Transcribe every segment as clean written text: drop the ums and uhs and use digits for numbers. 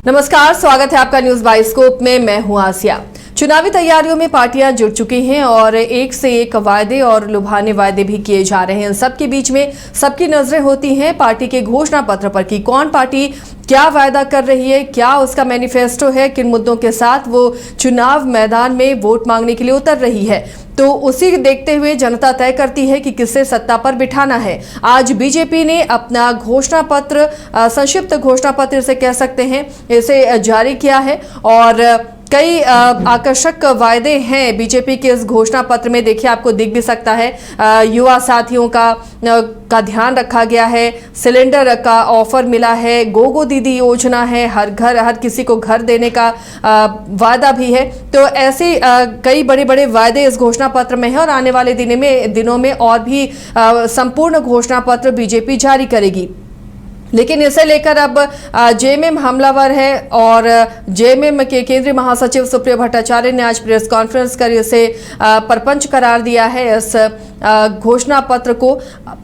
नमस्कार, स्वागत है आपका न्यूज बाइस्कोप में। मैं हूं आसिया। चुनावी तैयारियों में पार्टियां जुट चुकी हैं और एक से एक वायदे और लुभाने वायदे भी किए जा रहे हैं। सबके बीच में सबकी नजरें होती हैं पार्टी के घोषणा पत्र पर कि कौन पार्टी क्या वायदा कर रही है, क्या उसका मैनिफेस्टो है, किन मुद्दों के साथ वो चुनाव मैदान में वोट मांगने के लिए उतर रही है। तो उसी देखते हुए जनता तय करती है कि किसे सत्ता पर बिठाना है। आज बीजेपी ने अपना घोषणा पत्र, संक्षिप्त घोषणा पत्र इसे कह सकते हैं, इसे जारी किया है और कई आकर्षक वायदे हैं बीजेपी के इस घोषणा पत्र में। देखिए, आपको दिख भी सकता है युवा साथियों का ध्यान रखा गया है, सिलेंडर का ऑफर मिला है, गोगो दीदी योजना है, हर किसी को घर देने का वादा भी है। तो ऐसे कई बड़े बड़े वायदे इस घोषणा पत्र में है और आने वाले दिनों में और भी संपूर्ण घोषणा पत्र बीजेपी जारी करेगी। लेकिन इसे लेकर अब जेएमएम हमलावर है और जेएमएम के केंद्रीय महासचिव सुप्रियो भट्टाचार्य ने आज प्रेस कॉन्फ्रेंस कर इसे परपंच करार दिया है इस घोषणा पत्र को।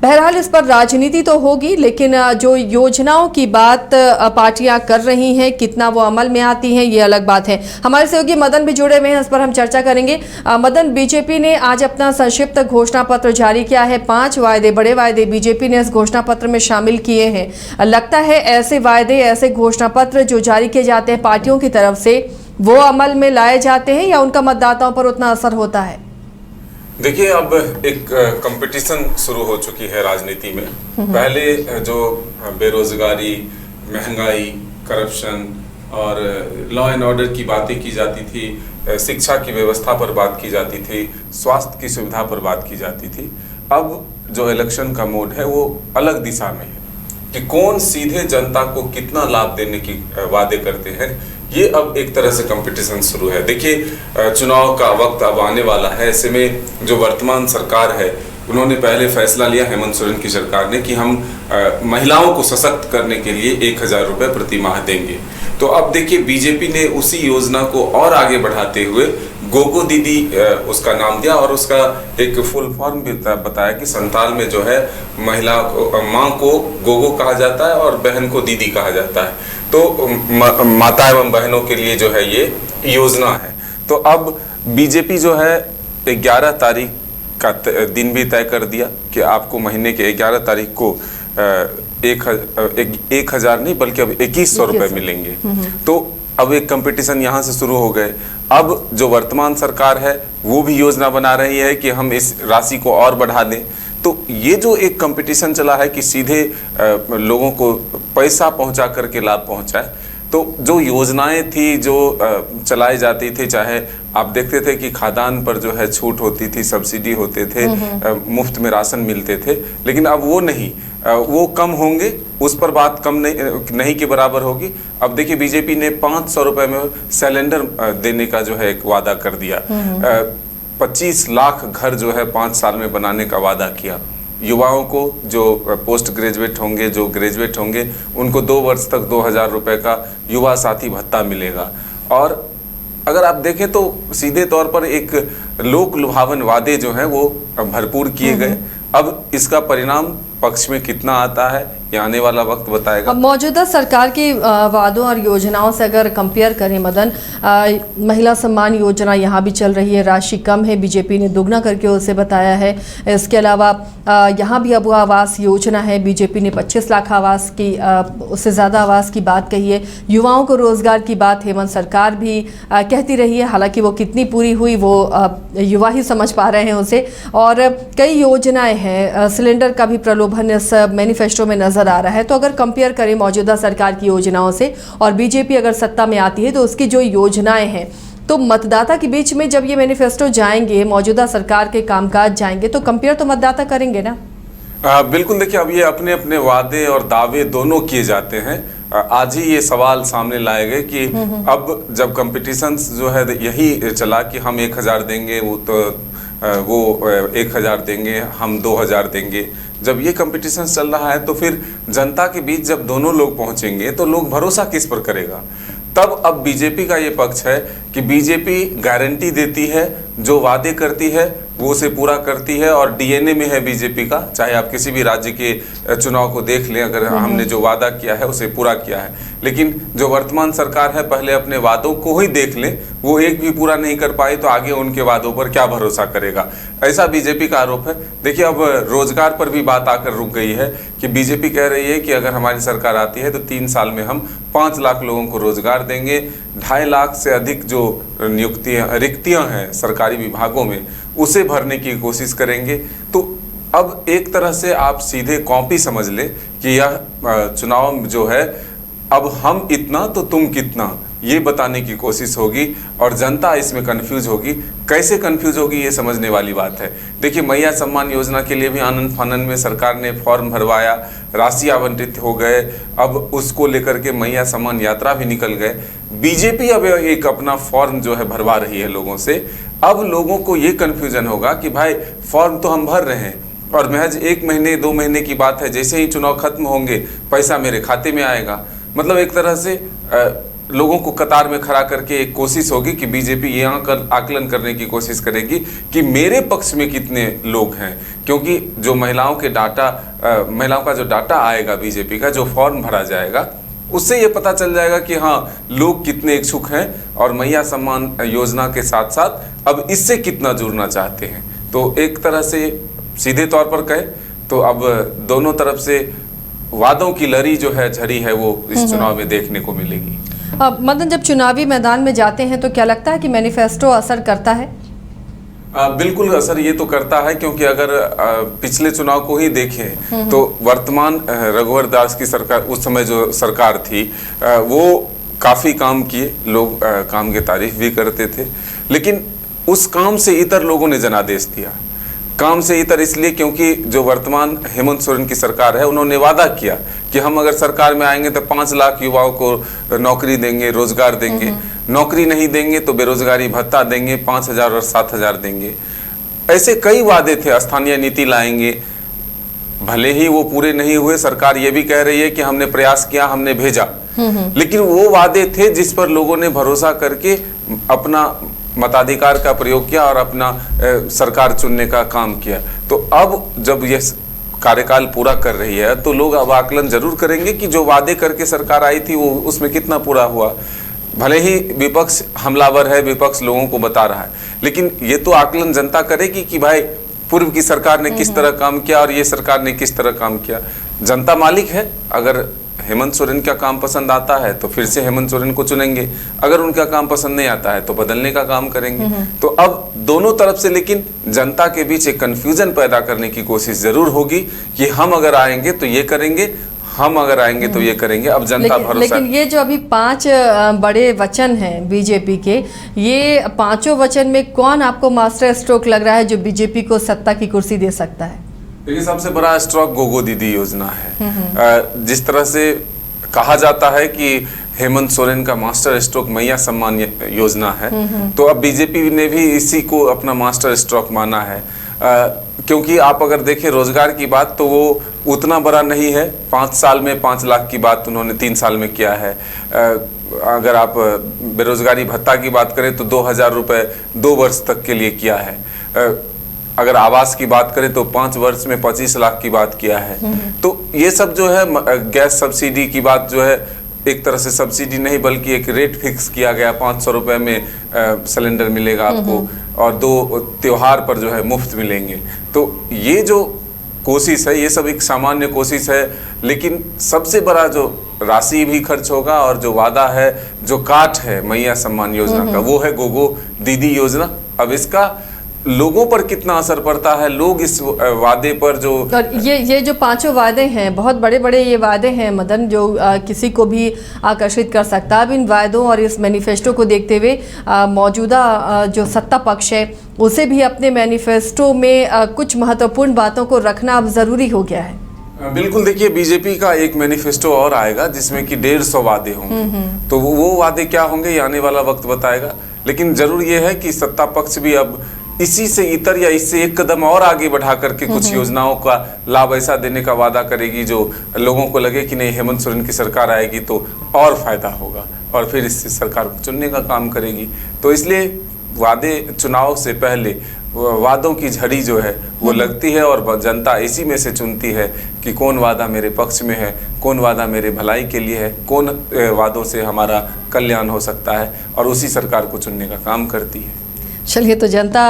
बहरहाल इस पर राजनीति तो होगी, लेकिन जो योजनाओं की बात पार्टियां कर रही हैं, कितना वो अमल में आती हैं, ये अलग बात है। हमारे सहयोगी मदन भी जुड़े हुए हैं, इस पर हम चर्चा करेंगे। मदन, बीजेपी ने आज अपना संक्षिप्त घोषणा पत्र जारी किया है। 5 वायदे, बड़े वायदे बीजेपी ने इस घोषणा पत्र में शामिल किए हैं। लगता है ऐसे वायदे, ऐसे घोषणा पत्र जो जारी किए जाते हैं पार्टियों की तरफ से, वो अमल में लाए जाते हैं या उनका मतदाताओं पर उतना असर होता है? देखिए, अब एक कंपटीशन शुरू हो चुकी है राजनीति में। पहले जो बेरोजगारी, महंगाई, करप्शन और लॉ एंड ऑर्डर की बातें की जाती थी, शिक्षा की व्यवस्था पर बात की जाती थी, स्वास्थ्य की सुविधा पर बात की जाती थी। अब जो इलेक्शन का मोड है वो अलग दिशा में है कि कौन सीधे जनता को कितना लाभ देने की वादे करते हैं। ये अब एक तरह से कंपटीशन शुरू है। देखिए, चुनाव का वक्त अब आने वाला है। ऐसे में जो वर्तमान सरकार है, उन्होंने पहले फैसला लिया, हेमंत सोरेन की सरकार ने, कि हम महिलाओं को सशक्त करने के लिए 1000 रुपये प्रति माह देंगे। तो अब देखिए, बीजेपी ने उसी योजना को और आगे बढ़ाते हुए गोगो दीदी उसका नाम दिया और उसका एक फुल फॉर्म भी बताया कि संताल में जो है महिला माँ को गोगो कहा जाता है और बहन को दीदी कहा जाता है। तो माता एवं बहनों के लिए जो है ये योजना है। तो अब बीजेपी जो है 11 तारीख का दिन भी तय कर दिया कि आपको महीने के 11 तारीख को 1000 नहीं बल्कि अब 2100 रुपये मिलेंगे। तो अब एक कंपटीशन यहाँ से शुरू हो गए। अब जो वर्तमान सरकार है वो भी योजना बना रही है कि हम इस राशि को और बढ़ा दें। तो ये जो एक कंपटीशन चला है कि सीधे लोगों को पैसा पहुंचा करके लाभ पहुंचाए, तो जो योजनाएं थी जो चलाई जाती थी, चाहे आप देखते थे कि खाद्यान्न पर जो है छूट होती थी, सब्सिडी होते थे, मुफ्त में राशन मिलते थे, लेकिन अब वो नहीं, वो कम होंगे, उस पर बात कम नहीं के बराबर होगी। अब देखिए, बीजेपी ने 500 रुपये में सिलेंडर देने का जो है एक वादा कर दिया। 25 लाख घर जो है 5 साल में बनाने का वादा किया। युवाओं को जो पोस्ट ग्रेजुएट होंगे, जो ग्रेजुएट होंगे, उनको 2 वर्ष तक 2000 रुपये का युवा साथी भत्ता मिलेगा। और अगर आप देखें तो सीधे तौर पर एक लोक लुभावन वादे जो हैं वो भरपूर किए गए। अब इसका परिणाम पक्ष में कितना आता है ये आने वाला वक्त बताएगा। मौजूदा सरकार की वादों और योजनाओं से अगर कंपेयर करें मदन, महिला सम्मान योजना यहाँ भी चल रही है, राशि कम है, बीजेपी ने दुगना करके उसे बताया है। इसके अलावा यहाँ भी अब आवास योजना है, बीजेपी ने 25 लाख आवास की, उससे ज़्यादा आवास की बात कही है। युवाओं को रोजगार की बात हेमंत सरकार भी कहती रही है, हालांकि वो कितनी पूरी हुई वो युवा ही समझ पा रहे हैं उसे। और कई योजनाएं हैं, सिलेंडर का भी प्रलोभन इस मैनिफेस्टो में नजर आ रहा है। तो अगर कंपेयर करें मौजूदा सरकार की योजनाओं से और बीजेपी अगर सत्ता में आती है तो उसकी जो योजनाएं हैं, तो मतदाता के बीच में जब ये मैनिफेस्टो जाएंगे, मौजूदा सरकार के कामकाज जाएंगे, तो कंपेयर तो मतदाता करेंगे ना। बिल्कुल। देखिए, अब ये अपने अपने वादे और दावे दोनों किए जाते हैं। आज ही ये सवाल सामने लाए गए कि अब जब कंपटीशन जो है यही चला कि हम 1000 देंगे, वो 1000 देंगे, हम 2000 देंगे। जब ये कंपटीशन चल रहा है तो फिर जनता के बीच जब दोनों लोग पहुंचेंगे तो लोग भरोसा किस पर करेगा। तब अब बीजेपी का ये पक्ष है कि बीजेपी गारंटी देती है, जो वादे करती है वो उसे पूरा करती है और डीएनए में है बीजेपी का। चाहे आप किसी भी राज्य के चुनाव को देख लें, अगर हमने जो वादा किया है उसे पूरा किया है। लेकिन जो वर्तमान सरकार है, पहले अपने वादों को ही देख लें, वो एक भी पूरा नहीं कर पाई तो आगे उनके वादों पर क्या भरोसा करेगा, ऐसा बीजेपी का आरोप है। देखिए, अब रोजगार पर भी बात आकर रुक गई है कि बीजेपी कह रही है कि अगर हमारी सरकार आती है तो 3 साल में हम 5 लाख लोगों को रोजगार देंगे, 2.5 लाख से अधिक जो रिक्तियां हैं सरकारी विभागों में उसे भरने की कोशिश करेंगे। तो अब एक तरह से आप सीधे कॉपी समझ लें कि यह चुनाव जो है, अब हम इतना तो तुम कितना, ये बताने की कोशिश होगी और जनता इसमें कंफ्यूज होगी। कैसे कंफ्यूज होगी ये समझने वाली बात है। देखिए, मैया सम्मान योजना के लिए भी आनंद फानन में सरकार ने फॉर्म भरवाया, राशि आवंटित हो गए, अब उसको लेकर के मैया सम्मान यात्रा भी निकल गए। बीजेपी अब एक अपना फॉर्म जो है भरवा रही है लोगों से। अब लोगों को ये कन्फ्यूजन होगा कि भाई फॉर्म तो हम भर रहे हैं और महज 1 महीने 2 महीने की बात है, जैसे ही चुनाव खत्म होंगे पैसा मेरे खाते में आएगा। मतलब एक तरह से लोगों को कतार में खड़ा करके एक कोशिश होगी कि बीजेपी ये आकलन करने की कोशिश करेगी कि मेरे पक्ष में कितने लोग हैं, क्योंकि जो महिलाओं का जो डाटा आएगा बीजेपी का, जो फॉर्म भरा जाएगा, उससे ये पता चल जाएगा कि हाँ, लोग कितने इच्छुक हैं और मैया सम्मान योजना के साथ साथ अब इससे कितना जुड़ना चाहते हैं। तो एक तरह से सीधे तौर पर कहे तो अब दोनों तरफ से वादों की लड़ी जो है झड़ी है वो इस चुनाव में देखने को मिलेगी। मदन, जब चुनावी मैदान में जाते हैं तो क्या लगता है कि मैनिफेस्टो असर करता है? बिल्कुल असर ये तो करता है, क्योंकि अगर पिछले चुनाव को ही देखें तो वर्तमान रघुवर दास की सरकार, उस समय जो सरकार थी, वो काफ़ी काम किए, लोग काम की तारीफ भी करते थे, लेकिन उस काम से इतर लोगों ने जनादेश दिया। काम से इतर इसलिए क्योंकि जो वर्तमान हेमंत सोरेन की सरकार है, उन्होंने वादा किया कि हम अगर सरकार में आएंगे तो 5 लाख युवाओं को नौकरी देंगे, रोजगार देंगे, नौकरी नहीं देंगे तो बेरोजगारी भत्ता देंगे, 5,000 और 7,000 देंगे। ऐसे कई वादे थे, स्थानीय नीति लाएंगे। भले ही वो पूरे नहीं हुए, सरकार ये भी कह रही है कि हमने प्रयास किया, हमने भेजा, लेकिन वो वादे थे जिस पर लोगों ने भरोसा करके अपना मताधिकार का प्रयोग किया और अपना सरकार चुनने का काम किया। तो अब जब ये कार्यकाल पूरा कर रही है तो लोग अब आकलन जरूर करेंगे कि जो वादे करके सरकार आई थी वो उसमें कितना पूरा हुआ। भले ही विपक्ष हमलावर है, विपक्ष लोगों को बता रहा है, लेकिन ये तो आकलन जनता करेगी कि भाई पूर्व की सरकार ने किस तरह काम किया और ये सरकार ने किस तरह काम किया। जनता मालिक है, अगर हेमंत सोरेन का काम पसंद आता है तो फिर से हेमंत सोरेन को चुनेंगे, अगर उनका काम पसंद नहीं आता है तो बदलने का काम करेंगे। तो अब दोनों तरफ से लेकिन जनता के बीच एक कंफ्यूजन पैदा करने की कोशिश जरूर होगी कि हम अगर आएंगे तो ये करेंगे, हम अगर आएंगे तो ये करेंगे। अब जनता भरोसा, लेकिन ये जो अभी 5 बड़े वचन हैं बीजेपी के, ये 5 वचन में कौन आपको मास्टर स्ट्रोक लग रहा है जो बीजेपी को सत्ता की कुर्सी दे सकता है? देखिए, सबसे बड़ा स्ट्रोक गोगो दीदी योजना है। जिस तरह से कहा जाता है कि हेमंत सोरेन का मास्टर स्ट्रोक मैया सम्मान योजना है, तो अब बीजेपी ने भी इसी को अपना मास्टर स्ट्रोक माना है। क्योंकि आप अगर देखें रोजगार की बात तो वो उतना बड़ा नहीं है, 5 साल में 5 लाख की बात उन्होंने 3 साल में किया है। अगर आप बेरोजगारी भत्ता की बात करें तो 2,000 रुपये 2 वर्ष तक के लिए किया है। अगर आवास की बात करें तो 5 वर्ष में 25 लाख की बात किया है। तो ये सब जो है, गैस सब्सिडी की बात जो है, एक तरह से सब्सिडी नहीं बल्कि एक रेट फिक्स किया गया, 500 रुपये में सिलेंडर मिलेगा आपको और 2 त्योहार पर जो है मुफ्त मिलेंगे। तो ये जो कोशिश है, ये सब एक सामान्य कोशिश है, लेकिन सबसे बड़ा जो राशि भी खर्च होगा और जो वादा है, जो काट है मैया सम्मान योजना का, वो है गोगो दीदी योजना। अब इसका लोगों पर कितना असर पड़ता है, लोग इस वादे पर जो, और ये जो 5 वादे हैं, बहुत बड़े बड़े ये वादे हैं मदन, जो किसी को भी आकर्षित कर सकता है। अब इन वादों और इस मैनिफेस्टो को देखते हुए मौजूदा जो सत्ता पक्ष है उसे भी अपने मैनिफेस्टो में कुछ महत्वपूर्ण बातों को रखना अब ज़रूरी हो गया है। बिल्कुल। देखिए, बीजेपी का एक मैनिफेस्टो और आएगा जिसमें कि 150 वादे होंगे, तो वो वादे क्या होंगे ये आने वाला वक्त बताएगा। लेकिन जरूर ये है कि सत्ता पक्ष भी अब इसी से इतर या इससे एक कदम और आगे बढ़ा करके कुछ योजनाओं का लाभ ऐसा देने का वादा करेगी जो लोगों को लगे कि नहीं, हेमंत सोरेन की सरकार आएगी तो और फायदा होगा, और फिर इससे सरकार को चुनने का काम करेगी। तो इसलिए वादे चुनाव से पहले वादों की झड़ी जो है वो लगती है और जनता इसी में से चुनती है कि कौन वादा मेरे पक्ष में है, कौन वादा मेरे भलाई के लिए है, कौन वादों से हमारा कल्याण हो सकता है, और उसी सरकार को चुनने का काम करती है। चलिए, तो जनता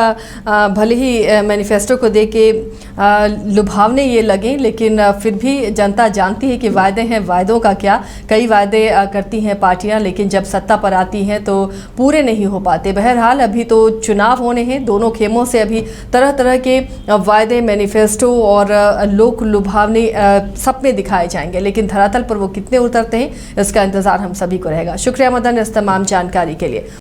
भले ही मैनिफेस्टो को देख के लुभावने ये लगे, लेकिन फिर भी जनता जानती है कि वायदे हैं, वायदों का क्या। कई वायदे करती हैं पार्टियां, लेकिन जब सत्ता पर आती हैं तो पूरे नहीं हो पाते। बहरहाल अभी तो चुनाव होने हैं, दोनों खेमों से अभी तरह तरह के वायदे, मैनिफेस्टो और लोक लुभावने सपने दिखाए जाएंगे, लेकिन धरातल पर वो कितने उतरते हैं इसका इंतज़ार हम सभी को रहेगा। शुक्रिया मदन इस तमाम जानकारी के लिए।